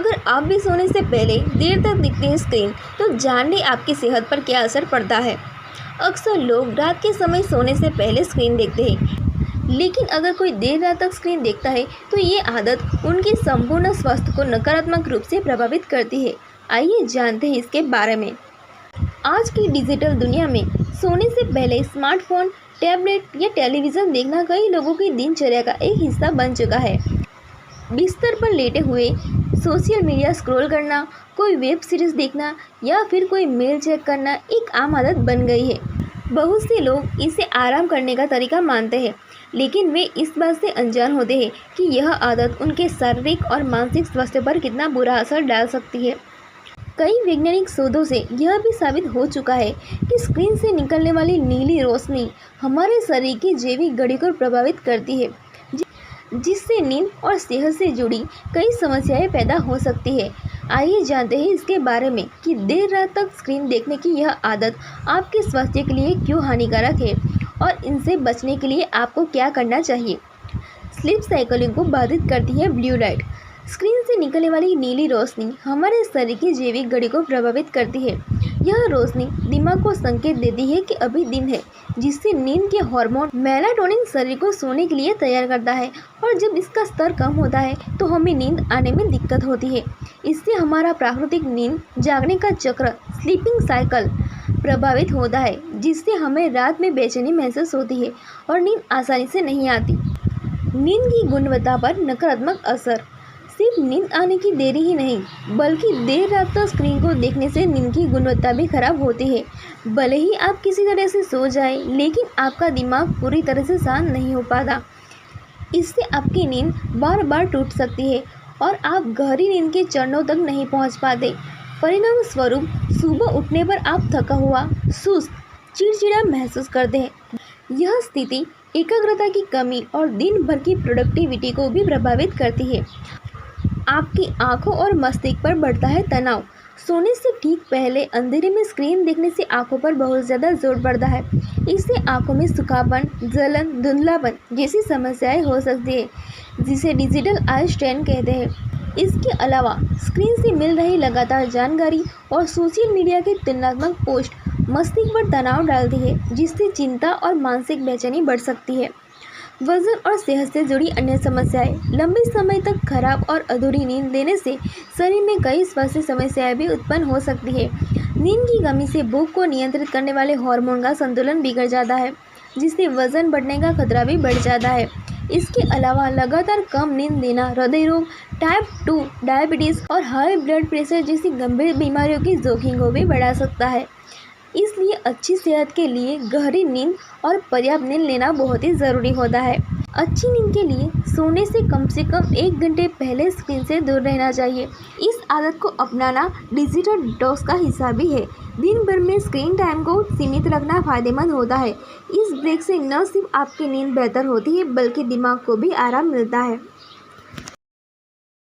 अगर आप भी सोने से पहले देर तक देखते हैं स्क्रीन, तो जान लें आपकी सेहत पर क्या असर पड़ता है। अक्सर लोग रात के समय सोने से पहले स्क्रीन देखते हैं, लेकिन अगर कोई देर रात तक स्क्रीन देखता है तो ये आदत उनके संपूर्ण स्वास्थ्य को नकारात्मक रूप से प्रभावित करती है। आइए जानते हैं इसके बारे में। आज की डिजिटल दुनिया में सोने से पहले स्मार्टफोन, टैबलेट या टेलीविज़न देखना कई लोगों की दिनचर्या का एक हिस्सा बन चुका है। बिस्तर पर लेटे हुए सोशल मीडिया स्क्रॉल करना, कोई वेब सीरीज़ देखना या फिर कोई मेल चेक करना एक आम आदत बन गई है। बहुत से लोग इसे आराम करने का तरीका मानते हैं, लेकिन वे इस बात से अनजान होते हैं कि यह आदत उनके शारीरिक और मानसिक स्वास्थ्य पर कितना बुरा असर डाल सकती है। कई वैज्ञानिक शोधों से यह भी साबित हो चुका है कि स्क्रीन से निकलने वाली नीली रोशनी हमारे शरीर की जैविक घड़ी को प्रभावित करती है, जिससे नींद और सेहत से जुड़ी कई समस्याएं पैदा हो सकती है। आइए जानते हैं इसके बारे में कि देर रात तक स्क्रीन देखने की यह आदत आपके स्वास्थ्य के लिए क्यों हानिकारक है और इनसे बचने के लिए आपको क्या करना चाहिए। स्लीप साइकिलिंग को बाधित करती है ब्लू लाइट। स्क्रीन से निकलने वाली नीली रोशनी हमारे शरीर की जैविक घड़ी को प्रभावित करती है। यह रोशनी दिमाग को संकेत देती है कि अभी दिन है, जिससे नींद के हार्मोन मेलाटोनिन शरीर को सोने के लिए तैयार करता है, और जब इसका स्तर कम होता है तो हमें नींद आने में दिक्कत होती है। इससे हमारा प्राकृतिक नींद जागने का चक्र, स्लीपिंग साइकिल, प्रभावित होता है, जिससे हमें रात में बेचैनी महसूस होती है और नींद आसानी से नहीं आती। नींद की गुणवत्ता पर नकारात्मक असर। सिर्फ नींद आने की देरी ही नहीं, बल्कि देर रात तक स्क्रीन को देखने से नींद की गुणवत्ता भी खराब होती है। भले ही आप किसी तरह से सो जाए, लेकिन आपका दिमाग पूरी तरह से शांत नहीं हो पाता। इससे आपकी नींद बार बार टूट सकती है और आप गहरी नींद के चरणों तक नहीं पहुंच पाते। परिणाम स्वरूप सुबह उठने पर आप थका हुआ, सुस्त, चिड़चिड़ा महसूस करते हैं। यह स्थिति एकाग्रता की कमी और दिन भर की प्रोडक्टिविटी को भी प्रभावित करती है। आपकी आंखों और मस्तिष्क पर बढ़ता है तनाव। सोने से ठीक पहले अंधेरे में स्क्रीन देखने से आंखों पर बहुत ज़्यादा जोर पड़ता है। इससे आंखों में सूखापन, जलन, धुंधलापन जैसी समस्याएं हो सकती है, जिसे डिजिटल आई स्ट्रेन कहते हैं। इसके अलावा स्क्रीन से मिल रही लगातार जानकारी और सोशल मीडिया की तुलनात्मक पोस्ट मस्तिष्क पर तनाव डालती है, जिससे चिंता और मानसिक बेचैनी बढ़ सकती है। वजन और सेहत से जुड़ी अन्य समस्याएं। लंबे समय तक खराब और अधूरी नींद लेने से शरीर में कई स्वास्थ्य समस्याएं भी उत्पन्न हो सकती है। नींद की कमी से भूख को नियंत्रित करने वाले हार्मोन का संतुलन बिगड़ जाता है, जिससे वजन बढ़ने का खतरा भी बढ़ जाता है। इसके अलावा लगातार कम नींद लेना हृदय रोग, टाइप 2 डायबिटीज़ और हाई ब्लड प्रेशर जैसी गंभीर बीमारियों की जोखिम को भी बढ़ा सकता है। इसलिए अच्छी सेहत के लिए गहरी नींद और पर्याप्त नींद लेना बहुत ही ज़रूरी होता है। अच्छी नींद के लिए सोने से कम 1 घंटे पहले स्क्रीन से दूर रहना चाहिए। इस आदत को अपनाना डिजिटल डिटॉक्स का हिस्सा भी है। दिन भर में स्क्रीन टाइम को सीमित रखना फ़ायदेमंद होता है। इस ब्रेक से न सिर्फ आपकी नींद बेहतर होती है, बल्कि दिमाग को भी आराम मिलता है।